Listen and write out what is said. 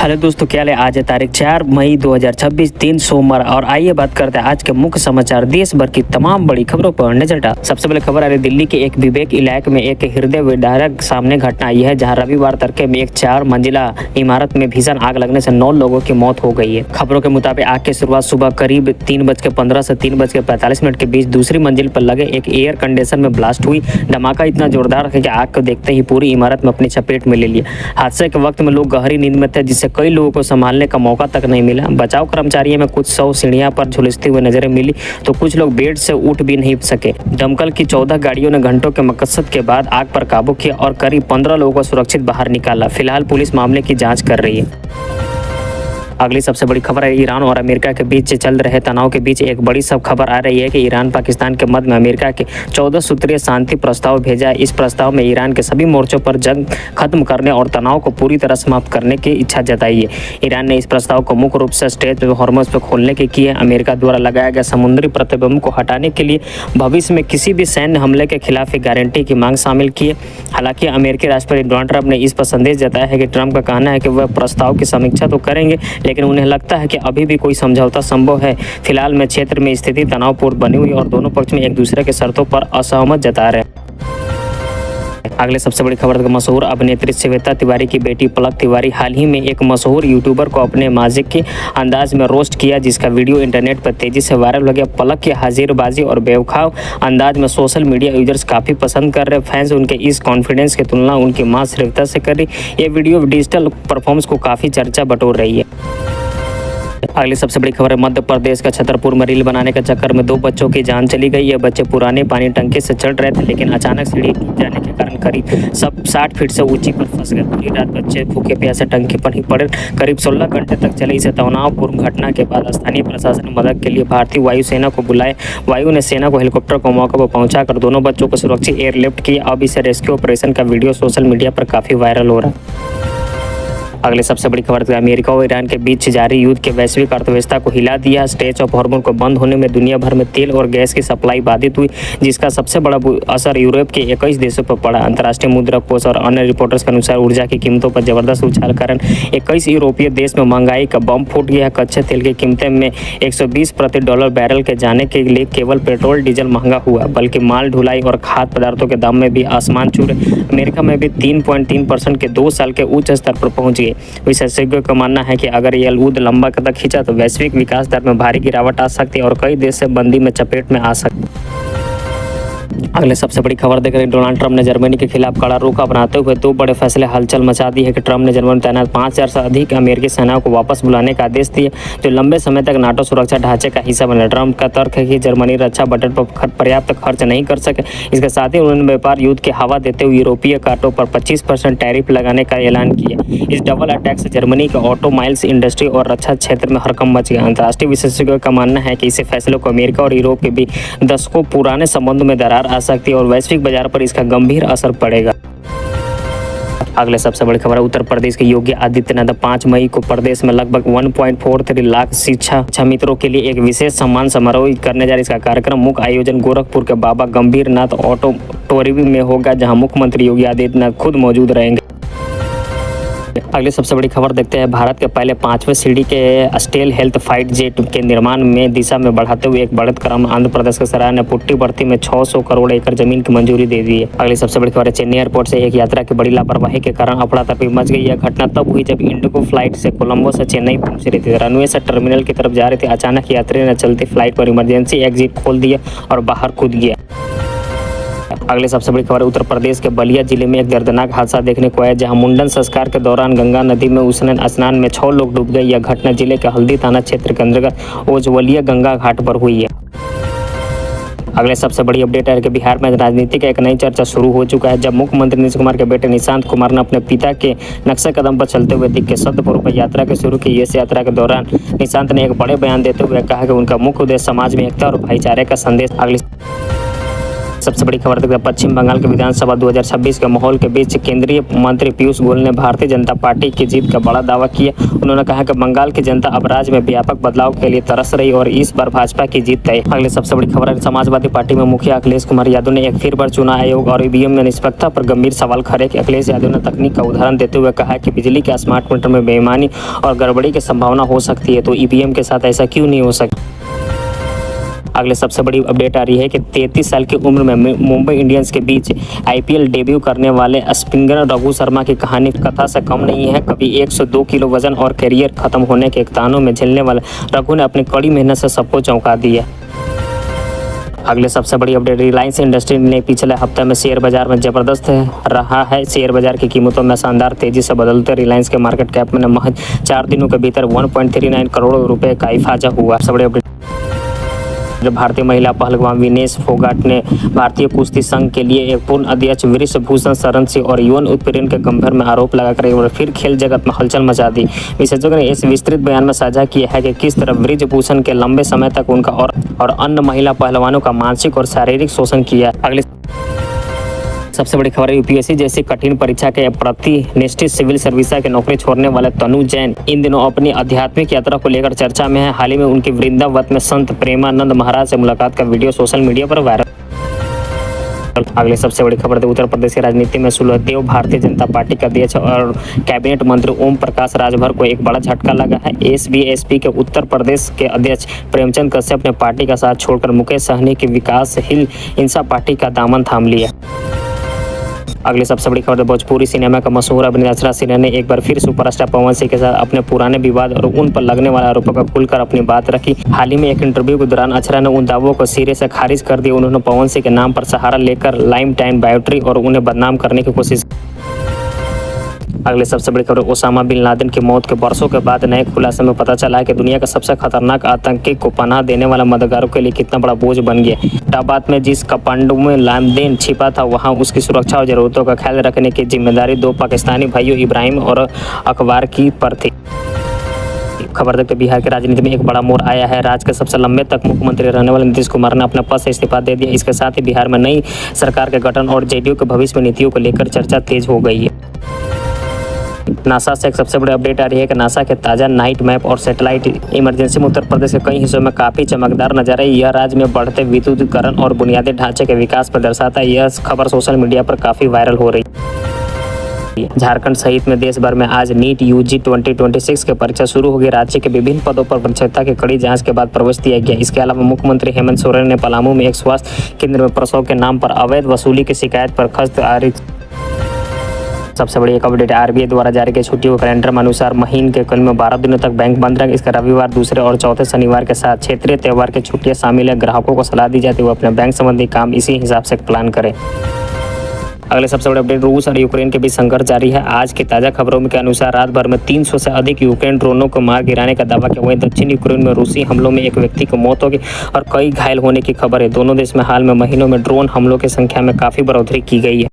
Hello दोस्तों, क्या हाल है। आज है तारीख 4 मई 2026, दिन सोमवार। और आइए बात करते हैं आज के मुख्य समाचार, देश भर की तमाम बड़ी खबरों पर नजर डाल। सबसे पहले खबर आ रही है दिल्ली के एक विवेक इलाके में एक हृदय विदारक सामने घटना आई है, जहां रविवार तड़के में एक 4 मंजिला इमारत में भीषण आग लगने से 9 लोगों की मौत हो गई है। खबरों के मुताबिक आग की शुरुआत सुबह करीब 3:15 से 3:45 के बीच दूसरी मंजिल पर लगे एक एयर कंडीशनर में ब्लास्ट हुई। धमाका इतना जोरदार है कि आग को देखते ही पूरी इमारत में अपनी चपेट में ले लिया। हादसे के वक्त में लोग गहरी नींद में थे, जिससे कई लोगों को संभालने का मौका तक नहीं मिला। बचाव कर्मचारियों में कुछ 100 सीढ़ियां पर झुलसते हुए नजरें मिली, तो कुछ लोग बेड से उठ भी नहीं सके। दमकल की 14 गाड़ियों ने घंटों के मकसद के बाद आग पर काबू किया और करीब 15 लोगों को सुरक्षित बाहर निकाला। फिलहाल पुलिस मामले की जांच कर रही है। अगली सबसे बड़ी खबर है ईरान और अमेरिका के बीच चल रहे तनाव के बीच एक बड़ी सब खबर आ रही है कि ईरान पाकिस्तान के मध्य में अमेरिका के 14 सूत्रीय शांति प्रस्ताव भेजा है। इस प्रस्ताव में ईरान के सभी मोर्चों पर जंग खत्म करने और तनाव को पूरी तरह समाप्त करने की इच्छा जताई है। ईरान ने इस प्रस्ताव को मुख्य रूप से स्ट्रेट हॉर्मुज़ पर खोलने की की है। अमेरिका द्वारा लगाया गया समुद्री प्रतिबंध को हटाने के लिए भविष्य में किसी भी सैन्य हमले के खिलाफ एक गारंटी की मांग शामिल की है। हालांकि अमेरिकी राष्ट्रपति डोनाल्ड ट्रंप ने इस पर संदेश जताया है कि ट्रंप का कहना है कि वह प्रस्ताव की समीक्षा तो करेंगे, लेकिन उन्हें लगता है कि अभी भी कोई समझौता संभव है। फिलहाल में क्षेत्र में स्थिति तनावपूर्ण बनी हुई और दोनों पक्ष में एक दूसरे के शर्तों पर असहमत जता रहे हैं। अगले सबसे बड़ी खबर, मशहूर अभिनेत्री श्वेता तिवारी की बेटी पलक तिवारी हाल ही में एक मशहूर यूट्यूबर को अपने मजाक के अंदाज में रोस्ट किया, जिसका वीडियो इंटरनेट पर तेजी से वायरल हो गया। पलक की हाजिरबाजी और बेवखाव अंदाज में सोशल मीडिया यूजर्स काफ़ी पसंद कर रहे। फैंस उनके इस कॉन्फिडेंस की तुलना उनकी मां श्वेता से कर रही। ये वीडियो डिजिटल परफॉर्मेंस को काफ़ी चर्चा बटोर रही है। अगली सबसे बड़ी खबर है मध्य प्रदेश का छतरपुर में रील बनाने के चक्कर में 2 बच्चों की जान चली गई। ये बच्चे पुराने पानी टंकी से चढ़ रहे थे, लेकिन अचानक सीढ़ी टूट जाने के कारण करीब 60 फीट से ऊंची पर फंस गए। पूरी रात बच्चे भूखे प्यासे टंकी पर ही पड़े। करीब 16 घंटे तक चली इस तनावपूर्ण घटना के बाद स्थानीय प्रशासन ने मदद के लिए भारतीय वायुसेना को बुलाए। वायु ने सेना को हेलीकॉप्टर को मौके पर पहुंचाकर दोनों बच्चों को सुरक्षित एयरलिफ्ट किया। अब इस रेस्क्यू ऑपरेशन का वीडियो सोशल मीडिया पर काफ़ी वायरल हो रहा है। अगले सबसे बड़ी खबर, अमेरिका और ईरान के बीच जारी युद्ध के वैश्विक अर्थव्यवस्था को हिला दिया। स्ट्रेच ऑफ हॉर्मुज़ को बंद होने में दुनिया भर में तेल और गैस की सप्लाई बाधित हुई, जिसका सबसे बड़ा असर यूरोप के 21 देशों पर पड़ा। अंतर्राष्ट्रीय मुद्रा कोष और अन्य रिपोर्टर्स के अनुसार ऊर्जा की कीमतों पर जबरदस्त उछाल कारण 21 यूरोपीय देश में महंगाई का बम फूट गया। कच्चे तेल की कीमतें में 120 प्रति डॉलर बैरल के जाने के लिए केवल पेट्रोल डीजल महंगा हुआ, बल्कि माल ढुलाई और खाद्य पदार्थों के दाम में भी आसमान छू रहे। अमेरिका में भी 3.3% के 2 साल के उच्च स्तर पर पहुंच गए। विशेषज्ञों का मानना है कि अगर यह युद्ध लंबा कदम खींचा तो वैश्विक विकास दर में भारी गिरावट आ सकती है और कई देश से मंदी में चपेट में आ सकते। अगले सबसे बड़ी खबर देख रहे हैं डोनाल्ड ट्रंप ने जर्मनी के खिलाफ कड़ा रुख अपनाते हुए 2 बड़े फैसले हलचल मचा दी है कि ट्रंप ने जर्मनी में तैनात 5000 से अधिक अमेरिकी सेनाओं को वापस बुलाने का आदेश दिया, जो लंबे समय तक नाटो सुरक्षा ढांचे का हिस्सा बने। ट्रंप का तर्क है कि जर्मनी रक्षा बजट पर पर्याप्त खर्च नहीं कर सके। इसके साथ ही उन्होंने व्यापार युद्ध की हवा देते हुए यूरोपीय काटों पर 25% टैरिफ लगाने का ऐलान किया। इस डबल अटैक से जर्मनी के ऑटोमाइल्स इंडस्ट्री और रक्षा क्षेत्र में हड़कंप मच गया। अंतर्राष्ट्रीय विशेषज्ञों का मानना है कि इस फैसले को अमेरिका और यूरोप के बीच दशकों पुराने संबंधों में दरार आ सकती है और वैश्विक बाजार पर इसका गंभीर असर पड़ेगा। अगले सबसे बड़ी खबर है उत्तर प्रदेश के योगी आदित्यनाथ 5 मई को प्रदेश में लगभग 1.43 लाख शिक्षा मित्रों के लिए एक विशेष सम्मान समारोह करने जा रहे। इसका कार्यक्रम मुख्य आयोजन गोरखपुर के बाबा गंभीर नाथ ऑडिटोरियम में होगा, जहां मुख्यमंत्री योगी आदित्यनाथ खुद मौजूद रहेंगे। अगली सबसे बड़ी खबर देखते हैं भारत के पहले 5वें सीढ़ी के स्टेल हेल्थ फाइट जेट के निर्माण में दिशा में बढ़ाते हुए एक बढ़त क्रम आंध्र प्रदेश के सराय ने पुट्टीपर्थी में 600 करोड़ एकड़ जमीन की मंजूरी दे दी है। अगली सबसे बड़ी खबर है चेन्नई एयरपोर्ट से एक यात्रा की बड़ी लापरवाही के कारण अफरा तफरी मच गई। यह घटना तब हुई जब इंडिगो फ्लाइट से कोलंबो से चेन्नई पहुंच रही थी। रनवे से टर्मिनल की तरफ जा रही थी। अचानक यात्री ने चलती फ्लाइट पर इमरजेंसी एग्जिट खोल दिया और बाहर कूद गया। अगले सबसे बड़ी खबर उत्तर प्रदेश के बलिया जिले में एक दर्दनाक हादसा देखने को आया, जहां मुंडन संस्कार के दौरान गंगा नदी में उसने स्नान में 6 लोग डूब गए। यह घटना जिले के हल्दी थाना क्षेत्र के अंतर्गत ओजवलिया गंगा घाट पर हुई है। अगले सबसे बड़ी अपडेट है कि बिहार में राजनीति का एक नई चर्चा शुरू हो चुका है, जब मुख्यमंत्री नीतीश कुमार के बेटे निशांत कुमार ने अपने पिता के नक्शे कदम पर चलते हुए दिख के सदपुर पर यात्रा के शुरू की। इस यात्रा के दौरान निशांत ने एक बड़े बयान देते हुए कहा कि उनका मुख्य उद्देश्य समाज में एकता और भाईचारे का संदेश। सबसे बड़ी खबर देखते हैं पश्चिम बंगाल के विधानसभा 2026 के माहौल के बीच केंद्रीय मंत्री पीयूष गोयल ने भारतीय जनता पार्टी की जीत का बड़ा दावा किया। उन्होंने कहा कि बंगाल की जनता अब राज्य में व्यापक बदलाव के लिए तरस रही और इस बार भाजपा की जीत तय। अगले सबसे बड़ी खबर है समाजवादी पार्टी में मुखिया अखिलेश कुमार यादव ने एक फिर बार चुनाव आयोग और ईवीएम में निष्पक्षता पर गंभीर सवाल खड़े किए। अखिलेश यादव ने तकनीक का उदाहरण देते हुए कहा कि बिजली के स्मार्ट मीटर में बेईमानी और गड़बड़ी की संभावना हो सकती है, तो ईवीएम के साथ ऐसा क्यों नहीं हो सकता। अगले सबसे बड़ी अपडेट आ रही है कि 33 साल की उम्र में मुंबई इंडियंस के बीच आईपीएल डेब्यू करने वाले स्पिनर रघु शर्मा की कहानी कथा से कम नहीं है। कभी 102 किलो वजन और करियर खत्म होने के तानों में झेलने वाले रघु ने अपनी कड़ी मेहनत से सबको चौंका दिया। अगले सबसे बड़ी अपडेट रिलायंस इंडस्ट्री ने पिछले हफ्ते में शेयर बाजार में जबरदस्त रहा है। शेयर बाजार की कीमतों में शानदार तेजी से बदलते रिलायंस के मार्केट कैप में महज 4 दिनों के भीतर 1.39 करोड़ रुपए का इजाफा हुआ। सबसे बड़ी अपडेट भारतीय महिला पहलवान विनेश फोगाट ने भारतीय कुश्ती संघ के लिए एक पूर्ण अध्यक्ष वृषभूषण शरण सिंह और यौन उत्पीड़न के गंभीर में आरोप लगाकर एक बार फिर खेल जगत में हलचल मचा दी। विशेषज्ञों ने इस विस्तृत बयान में साझा किया है कि किस तरह वृषभूषण के लंबे समय तक उनका और अन्य महिला पहलवानों का मानसिक और शारीरिक शोषण किया। अगले सबसे बड़ी खबर है यूपीएससी जैसी कठिन परीक्षा के प्रतिनिष्ठित सिविल सर्विस की नौकरी छोड़ने वाले तनु जैन इन दिनों अपनी आध्यात्मिक यात्रा को लेकर चर्चा में है। हाल ही में उनकी वृंदावन में संत प्रेमानंद महाराज से मुलाकात का वीडियो सोशल मीडिया पर वायरल। अगले सबसे बड़ी खबर है उत्तर प्रदेश की राजनीति में सुलहदेव भारतीय जनता पार्टी के अध्यक्ष और कैबिनेट मंत्री ओम प्रकाश राजभर को एक बड़ा झटका लगा है। एसबीएसपी के उत्तर प्रदेश के अध्यक्ष प्रेमचंद कश्यप ने पार्टी का साथ छोड़कर मुकेश सहनी की विकासशील इंसान पार्टी का दामन थाम लिया। अगली सबसे बड़ी खबर भोजपुरी सिनेमा का मशहूर अभिनेता अक्षरा सिन्हा ने एक बार फिर सुपरस्टार पवन सिंह के साथ अपने पुराने विवाद और उन पर लगने वाले आरोपों का खुलकर अपनी बात रखी। हाल ही में एक इंटरव्यू के दौरान अक्षरा ने उन दावों को सिरे से खारिज कर दिया। उन्होंने पवन सिंह के नाम पर सहारा लेकर लाइम टाइम बायोट्री और उन्हें बदनाम करने की कोशिश। अगले सबसे बड़ी खबर ओसामा बिन लादेन की मौत के वर्षों के बाद नए खुलासे में पता चला है कि दुनिया का सबसे खतरनाक आतंकी को पनाह देने वाला मददगारों के लिए कितना बड़ा बोझ बन गया। इस्लामाबाद में जिस कमांडो में लादेन छिपा था वहां उसकी सुरक्षा और जरूरतों का ख्याल रखने की जिम्मेदारी 2 पाकिस्तानी भाइयों इब्राहिम और अखबार की पर थी। खबर देखते बिहार की राजनीति में एक बड़ा मोड़ आया है। राज्य के सबसे लंबे तक मुख्यमंत्री रहने वाले नीतीश कुमार ने अपने पद से इस्तीफा दे दिया। इसके साथ ही बिहार में नई सरकार के गठन और जेडीयू के भविष्य में नीतियों को लेकर चर्चा तेज हो गई है। नासा से एक सबसे बड़ी अपडेट आ रही है कि नासा के ताज़ा नाइट मैप और सैटेलाइट इमरजेंसी में उत्तर प्रदेश के कई हिस्सों में काफ़ी चमकदार नजर आई। यह राज्य में बढ़ते विद्युतीकरण और बुनियादी ढांचे के विकास पर दर्शाता है। यह खबर सोशल मीडिया पर काफ़ी वायरल हो रही है। झारखंड सहित में देश भर में आज नीट यूजी 2026 की परीक्षा शुरू होगी। राज्य के विभिन्न पदों पर परीक्षा की कड़ी जांच के बाद प्रवेश दिया गया। इसके अलावा मुख्यमंत्री हेमंत सोरेन ने पलामू में एक स्वास्थ्य केंद्र में प्रसव के नाम पर अवैध वसूली की शिकायत पर खस्त आरिज। सबसे बड़ी एक अपडेट आरबीआई द्वारा जारी के छुट्टियों के कैलेंडर में अनुसार महीने के कल में 12 दिनों तक बैंक बंद रहेंगे। इसका रविवार, दूसरे और चौथे शनिवार के साथ क्षेत्रीय त्यौहार की छुट्टियां शामिल है। ग्राहकों को सलाह दी जाती है वो अपने बैंक संबंधी काम इसी हिसाब से प्लान करें। अगले सबसे बड़े अपडेट रूस और यूक्रेन के बीच संघर्ष जारी है। आज की ताज़ा खबरों के अनुसार रात भर में 300 से अधिक यूक्रेन ड्रोनों को मार गिराने का दावा किया। वहीं दक्षिण यूक्रेन में रूसी हमलों में एक व्यक्ति की मौत होगी और कई घायल होने की खबर है। दोनों देश में हाल में महीनों में ड्रोन हमलों की संख्या में काफ़ी बढ़ोतरी की गई है।